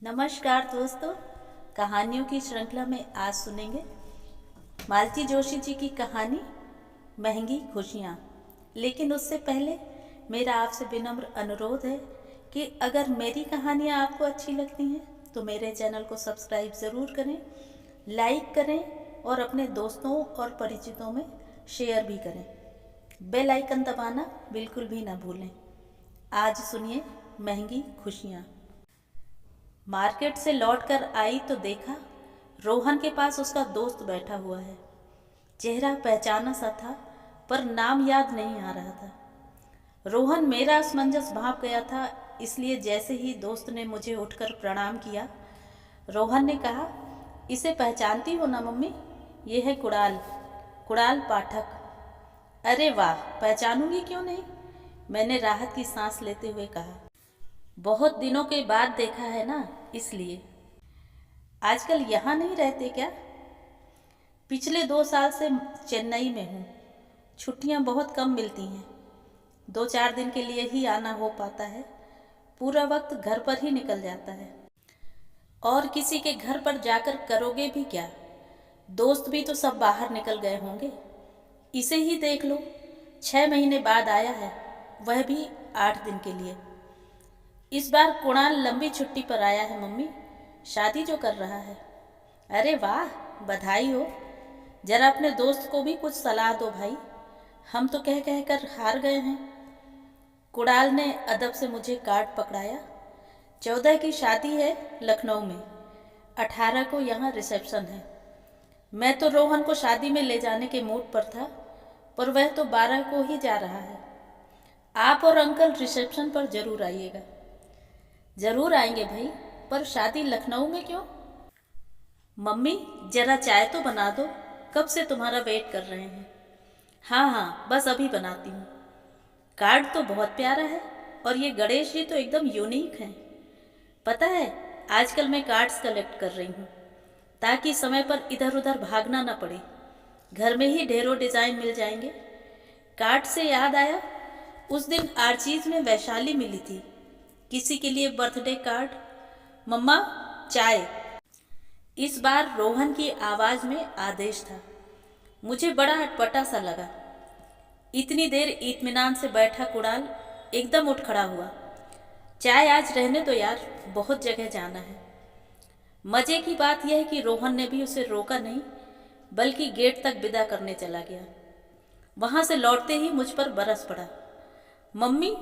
नमस्कार दोस्तों, कहानियों की श्रृंखला में आज सुनेंगे मालती जोशी जी की कहानी महंगी खुशियाँ। लेकिन उससे पहले मेरा आपसे विनम्र अनुरोध है कि अगर मेरी कहानियाँ आपको अच्छी लगती हैं तो मेरे चैनल को सब्सक्राइब ज़रूर करें, लाइक करें और अपने दोस्तों और परिचितों में शेयर भी करें। बेल आइकन दबाना बिल्कुल भी ना भूलें। आज सुनिए महंगी खुशियाँ। मार्केट से लौटकर आई तो देखा रोहन के पास उसका दोस्त बैठा हुआ है। चेहरा पहचाना सा था पर नाम याद नहीं आ रहा था। रोहन मेरा असमंजस भांप गया था, इसलिए जैसे ही दोस्त ने मुझे उठकर प्रणाम किया, रोहन ने कहा, इसे पहचानती हो ना मम्मी? ये है कुणाल, कुणाल पाठक। अरे वाह, पहचानूंगी क्यों नहीं, मैंने राहत की सांस लेते हुए कहा। बहुत दिनों के बाद देखा है ना, इसलिए। आजकल यहाँ नहीं रहते क्या? पिछले 2 साल से चेन्नई में हूँ। छुट्टियाँ बहुत कम मिलती हैं, 2-4 दिन के लिए ही आना हो पाता है। पूरा वक्त घर पर ही निकल जाता है। और किसी के घर पर जाकर करोगे भी क्या? दोस्त भी तो सब बाहर निकल गए होंगे। इसे ही देख लो, 6 महीने बाद आया है, वह भी 8 दिन के लिए। इस बार कुणाल लंबी छुट्टी पर आया है मम्मी, शादी जो कर रहा है। अरे वाह, बधाई हो। जरा अपने दोस्त को भी कुछ सलाह दो भाई, हम तो कह कह कर हार गए हैं। कुणाल ने अदब से मुझे कार्ड पकड़ाया। 14 की शादी है लखनऊ में, 18 को यहाँ रिसेप्शन है। मैं तो रोहन को शादी में ले जाने के मूड पर था, पर वह तो 12 को ही जा रहा है। आप और अंकल रिसेप्शन पर जरूर आइएगा। जरूर आएंगे भाई, पर शादी लखनऊ में क्यों? मम्मी जरा चाय तो बना दो, कब से तुम्हारा वेट कर रहे हैं। हाँ हाँ, बस अभी बनाती हूँ। कार्ड तो बहुत प्यारा है, और ये गणेश जी तो एकदम यूनिक हैं। पता है, आजकल मैं कार्ड्स कलेक्ट कर रही हूँ ताकि समय पर इधर उधर भागना न पड़े। घर में ही ढेरों डिज़ाइन मिल जाएंगे। कार्ड से याद आया, उस दिन आर्चीज में वैशाली मिली थी, किसी के लिए बर्थडे कार्ड। मम्मा चाय। इस बार रोहन की आवाज़ में आदेश था। मुझे बड़ा अटपटा सा लगा। इतनी देर इत्मीनान से बैठा कुणाल एकदम उठ खड़ा हुआ। चाय आज रहने दो यार, बहुत जगह जाना है। मज़े की बात यह है कि रोहन ने भी उसे रोका नहीं, बल्कि गेट तक विदा करने चला गया। वहाँ से लौटते ही मुझ पर बरस पड़ा। मम्मी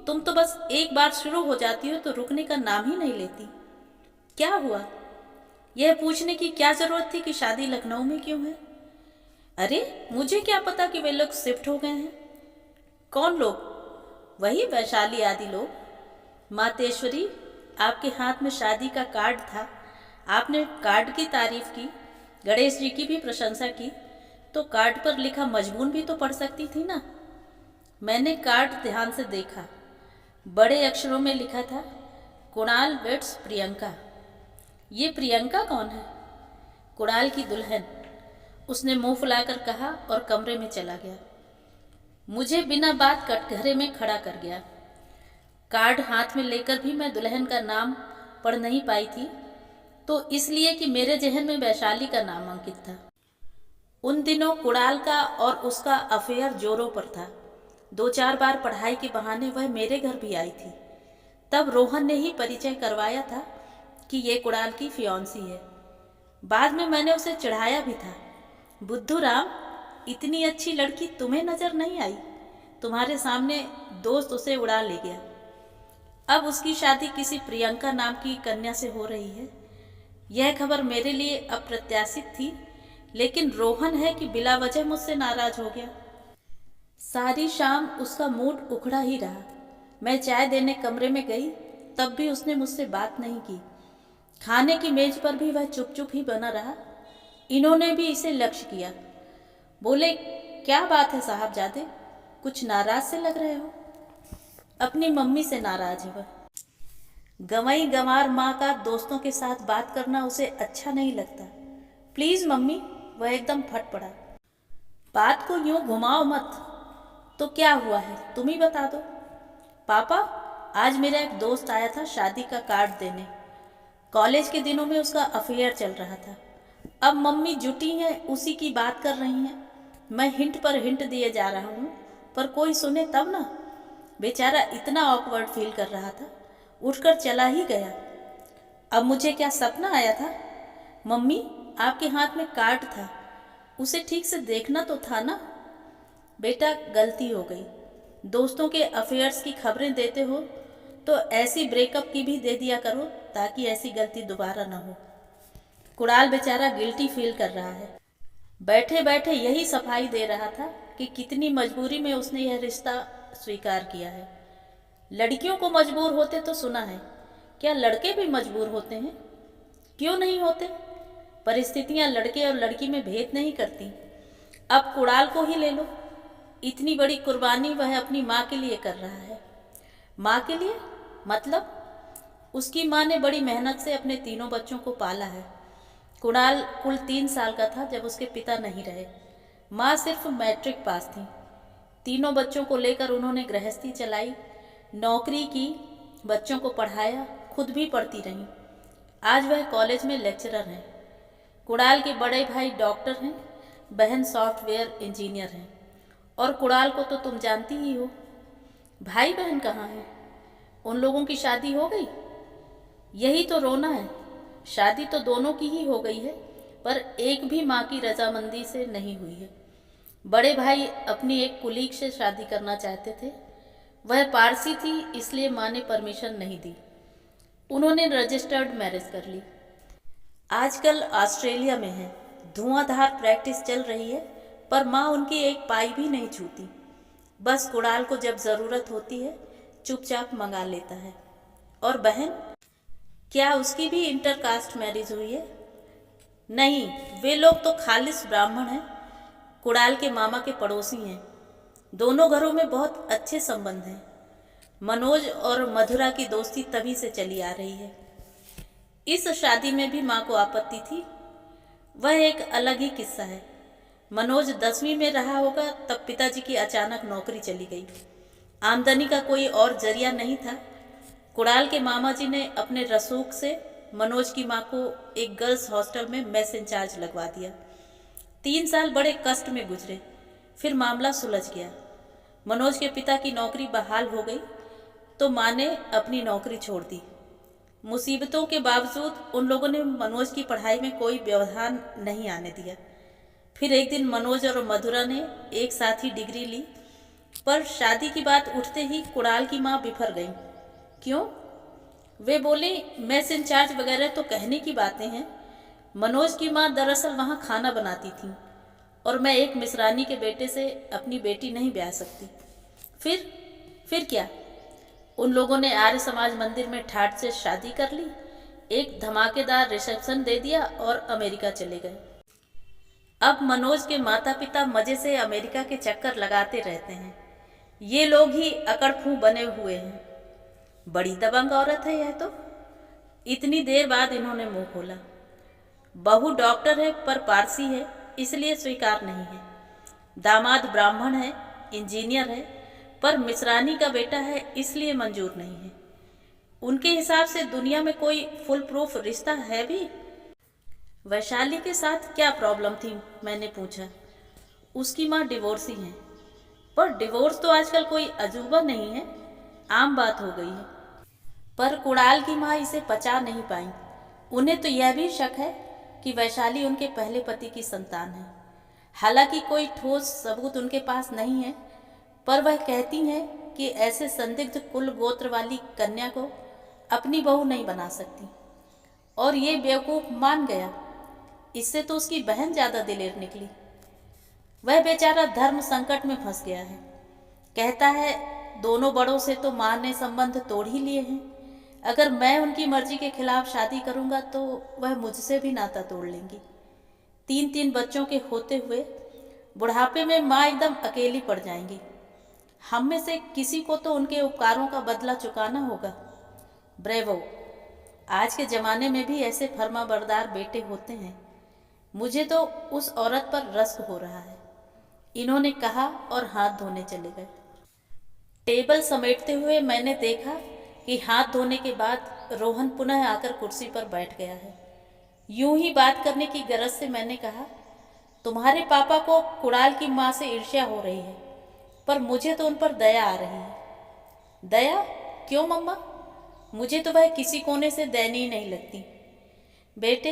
तुम तो बस एक बार शुरू हो जाती हो तो रुकने का नाम ही नहीं लेती। क्या हुआ? यह पूछने की क्या जरूरत थी कि शादी लखनऊ में क्यों है? अरे मुझे क्या पता कि वे लोग शिफ्ट हो गए हैं। कौन लोग? वही वैशाली आदि लोग। मातेश्वरी, आपके हाथ में शादी का कार्ड था, आपने कार्ड की तारीफ की, गणेश जी की भी प्रशंसा की, तो कार्ड पर लिखा मजमून भी तो पढ़ सकती थी ना। मैंने कार्ड ध्यान से देखा। बड़े अक्षरों में लिखा था, कुणाल वेट्स प्रियंका। ये प्रियंका कौन है? कुणाल की दुल्हन, उसने मुंह फुलाकर कहा और कमरे में चला गया। मुझे बिना बात कटघरे में खड़ा कर गया। कार्ड हाथ में लेकर भी मैं दुल्हन का नाम पढ़ नहीं पाई थी, तो इसलिए कि मेरे जहन में वैशाली का नाम अंकित था। उन दिनों कुणाल का और उसका अफेयर जोरों पर था। 2-4 बार पढ़ाई के बहाने वह मेरे घर भी आई थी। तब रोहन ने ही परिचय करवाया था कि ये कुणाल की फियांसी है। बाद में मैंने उसे चिढ़ाया भी था, बुद्धू राम, इतनी अच्छी लड़की तुम्हें नजर नहीं आई? तुम्हारे सामने दोस्त उसे उड़ा ले गया। अब उसकी शादी किसी प्रियंका नाम की कन्या से हो रही है। यह खबर मेरे लिए अप्रत्याशित थी, लेकिन रोहन है कि बिला वजह मुझसे नाराज हो गया। सारी शाम उसका मूड उखड़ा ही रहा। मैं चाय देने कमरे में गई, तब भी उसने मुझसे बात नहीं की। खाने की मेज पर भी वह चुप चुप ही बना रहा। इन्होंने भी इसे लक्ष्य किया। बोले, क्या बात है साहबजादे, कुछ नाराज से लग रहे हो? अपनी मम्मी से नाराज है वह। गंवाई गंवार माँ का दोस्तों के साथ बात करना उसे अच्छा नहीं लगता। प्लीज मम्मी, वह एकदम फट पड़ा। बात को यूं घुमाओ मत। तो क्या हुआ है, तुम ही बता दो। पापा, आज मेरा एक दोस्त आया था शादी का कार्ड देने। कॉलेज के दिनों में उसका अफेयर चल रहा था। अब मम्मी जुटी हैं, उसी की बात कर रही हैं। मैं हिंट पर हिंट दिए जा रहा हूँ, पर कोई सुने तब ना। बेचारा इतना ऑकवर्ड फील कर रहा था, उठकर चला ही गया। अब मुझे क्या सपना आया था? मम्मी, आपके हाथ में कार्ड था, उसे ठीक से देखना तो था ना। बेटा, गलती हो गई। दोस्तों के अफेयर्स की खबरें देते हो तो ऐसी ब्रेकअप की भी दे दिया करो, ताकि ऐसी गलती दोबारा ना हो। कुणाल बेचारा गिल्टी फील कर रहा है। बैठे बैठे यही सफाई दे रहा था कि कितनी मजबूरी में उसने यह रिश्ता स्वीकार किया है। लड़कियों को मजबूर होते तो सुना है, क्या लड़के भी मजबूर होते हैं? क्यों नहीं होते? परिस्थितियां लड़के और लड़की में भेद नहीं करती। अब कुणाल को ही ले लो, इतनी बड़ी कुर्बानी वह अपनी माँ के लिए कर रहा है। माँ के लिए मतलब उसकी माँ ने बड़ी मेहनत से अपने तीनों बच्चों को पाला है। कुणाल कुल 3 साल का था जब उसके पिता नहीं रहे। माँ सिर्फ मैट्रिक पास थी। तीनों बच्चों को लेकर उन्होंने गृहस्थी चलाई, नौकरी की, बच्चों को पढ़ाया, खुद भी पढ़ती रहीं। आज वह कॉलेज में लेक्चरर हैं। कुणाल के बड़े भाई डॉक्टर हैं, बहन सॉफ्टवेयर इंजीनियर हैं। और कुणाल को तो तुम जानती ही हो। भाई बहन कहाँ हैं? उन लोगों की शादी हो गई? यही तो रोना है। शादी तो दोनों की ही हो गई है, पर एक भी माँ की रजामंदी से नहीं हुई है। बड़े भाई अपनी एक कुलीग से शादी करना चाहते थे। वह पारसी थी, इसलिए माँ ने परमिशन नहीं दी। उन्होंने रजिस्टर्ड मैरिज कर ली। आजकल ऑस्ट्रेलिया में है, धुआंधार प्रैक्टिस चल रही है, पर माँ उनकी एक पाई भी नहीं छूती। बस कुणाल को जब ज़रूरत होती है चुपचाप मंगा लेता है। और बहन, क्या उसकी भी इंटरकास्ट मैरिज हुई है? नहीं, वे लोग तो खालिस ब्राह्मण हैं। कुणाल के मामा के पड़ोसी हैं। दोनों घरों में बहुत अच्छे संबंध हैं। मनोज और मधुरा की दोस्ती तभी से चली आ रही है। इस शादी में भी माँ को आपत्ति थी। वह एक अलग ही किस्सा है। मनोज 10वीं में रहा होगा तब पिताजी की अचानक नौकरी चली गई। आमदनी का कोई और जरिया नहीं था। कुणाल के मामा जी ने अपने रसूख से मनोज की माँ को एक गर्ल्स हॉस्टल में मेस इंचार्ज लगवा दिया। 3 साल बड़े कष्ट में गुजरे, फिर मामला सुलझ गया। मनोज के पिता की नौकरी बहाल हो गई तो माँ ने अपनी नौकरी छोड़ दी। मुसीबतों के बावजूद उन लोगों ने मनोज की पढ़ाई में कोई व्यवधान नहीं आने दिया। फिर एक दिन मनोज और मधुरा ने एक साथ ही डिग्री ली, पर शादी की बात उठते ही कुणाल की माँ बिफर गई। क्यों? वे बोली, मेस इंचार्ज वगैरह तो कहने की बातें हैं। मनोज की माँ दरअसल वहाँ खाना बनाती थी और मैं एक मिसरानी के बेटे से अपनी बेटी नहीं ब्याह सकती। फिर क्या? उन लोगों ने आर्य समाज मंदिर में ठाट से शादी कर ली, एक धमाकेदार रिसेप्शन दे दिया और अमेरिका चले गए। अब मनोज के माता पिता मजे से अमेरिका के चक्कर लगाते रहते हैं। ये लोग ही अकड़फू बने हुए हैं। बड़ी दबंग औरत है यह तो। इतनी देर बाद इन्होंने मुंह खोला। बहू डॉक्टर है पर पारसी है, इसलिए स्वीकार नहीं है। दामाद ब्राह्मण है, इंजीनियर है, पर मिसरानी का बेटा है, इसलिए मंजूर नहीं है। उनके हिसाब से दुनिया में कोई फुल प्रूफ रिश्ता है भी? वैशाली के साथ क्या प्रॉब्लम थी, मैंने पूछा। उसकी माँ डिवोर्सी है। पर डिवोर्स तो आजकल कोई अजूबा नहीं है, आम बात हो गई है। पर कुणाल की माँ इसे पचा नहीं पाई। उन्हें तो यह भी शक है कि वैशाली उनके पहले पति की संतान है। हालांकि कोई ठोस सबूत उनके पास नहीं है, पर वह कहती हैं कि ऐसे संदिग्ध कुल गोत्र वाली कन्या को अपनी बहू नहीं बना सकती। और ये बेवकूफ़ मान गया। इससे तो उसकी बहन ज़्यादा दिलेर निकली। वह बेचारा धर्म संकट में फंस गया है। कहता है दोनों बड़ों से तो माँ ने संबंध तोड़ ही लिए हैं। अगर मैं उनकी मर्जी के खिलाफ शादी करूँगा तो वह मुझसे भी नाता तोड़ लेंगी। 3 बच्चों के होते हुए बुढ़ापे में माँ एकदम अकेली पड़ जाएंगी। हम में से किसी को तो उनके उपकारों का बदला चुकाना होगा। ब्रेवो, आज के ज़माने में भी ऐसे फर्माबरदार बेटे होते हैं। मुझे तो उस औरत पर रश्क हो रहा है। इन्होंने कहा और हाथ धोने चले गए। टेबल समेटते हुए मैंने देखा कि हाथ धोने के बाद रोहन पुनः आकर कुर्सी पर बैठ गया है। यूं ही बात करने की गरज से मैंने कहा, तुम्हारे पापा को कुणाल की माँ से ईर्ष्या हो रही है, पर मुझे तो उन पर दया आ रही है। दया? क्यों मम्मा? मुझे तो वह किसी कोने से दयनीय नहीं लगती। बेटे,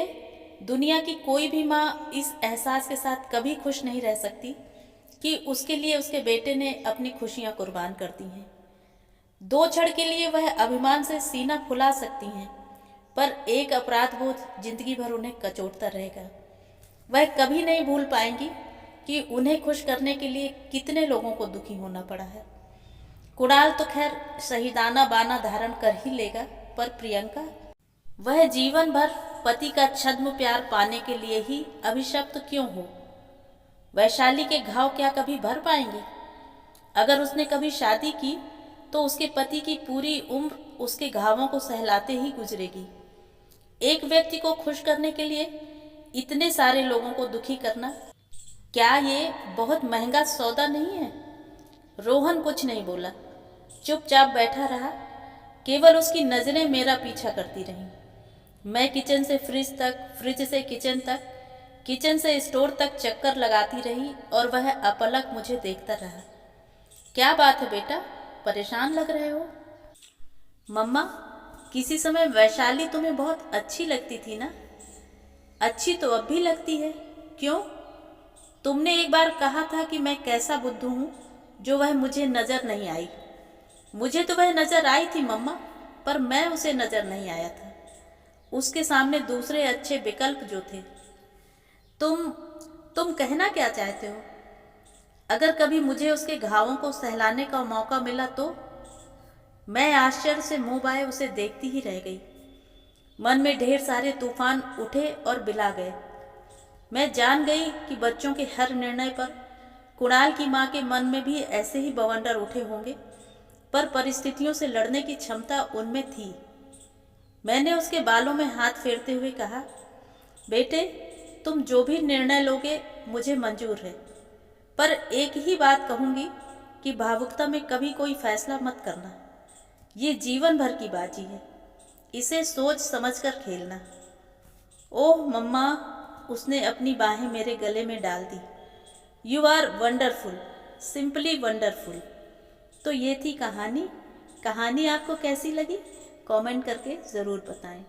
दुनिया की कोई भी माँ इस एहसास के साथ कभी खुश नहीं रह सकती कि उसके लिए उसके बेटे ने अपनी खुशियाँ कुर्बान कर दी हैं। 2 क्षण के लिए वह अभिमान से सीना फुला सकती हैं, पर एक अपराध बोध जिंदगी भर उन्हें कचोटता रहेगा। वह कभी नहीं भूल पाएंगी कि उन्हें खुश करने के लिए कितने लोगों को दुखी होना पड़ा है। कुणाल तो खैर शहीदाना बाना धारण कर ही लेगा, पर प्रियंका, वह जीवन भर पति का छद्म प्यार पाने के लिए ही अभिशप्त क्यों हो? वैशाली के घाव क्या कभी भर पाएंगे? अगर उसने कभी शादी की तो उसके पति की पूरी उम्र उसके घावों को सहलाते ही गुजरेगी। एक व्यक्ति को खुश करने के लिए इतने सारे लोगों को दुखी करना, क्या ये बहुत महंगा सौदा नहीं है? रोहन कुछ नहीं बोला, चुपचाप बैठा रहा। केवल उसकी नजरें मेरा पीछा करती रहीं। मैं किचन से फ्रिज तक, फ्रिज से किचन तक, किचन से स्टोर तक चक्कर लगाती रही और वह अपलक मुझे देखता रहा। क्या बात है बेटा, परेशान लग रहे हो? मम्मा, किसी समय वैशाली तुम्हें बहुत अच्छी लगती थी ना? अच्छी तो अब भी लगती है। क्यों? तुमने एक बार कहा था कि मैं कैसा बुद्धू हूँ जो वह मुझे नजर नहीं आई। मुझे तो वह नजर आई थी मम्मा, पर मैं उसे नजर नहीं आया था। उसके सामने दूसरे अच्छे विकल्प जो थे। तुम कहना क्या चाहते हो? अगर कभी मुझे उसके घावों को सहलाने का मौका मिला तो? मैं आश्चर्य से मुंह बाए उसे देखती ही रह गई। मन में ढेर सारे तूफान उठे और बिला गए। मैं जान गई कि बच्चों के हर निर्णय पर कुणाल की माँ के मन में भी ऐसे ही बवंडर उठे होंगे, पर परिस्थितियों से लड़ने की क्षमता उनमें थी। मैंने उसके बालों में हाथ फेरते हुए कहा, बेटे, तुम जो भी निर्णय लोगे मुझे मंजूर है, पर एक ही बात कहूँगी कि भावुकता में कभी कोई फैसला मत करना। ये जीवन भर की बाजी है, इसे सोच समझकर खेलना। ओह मम्मा, उसने अपनी बाहें मेरे गले में डाल दी। You are wonderful, simply wonderful. तो ये थी कहानी। कहानी आपको कैसी लगी? कमेंट करके ज़रूर बताएं।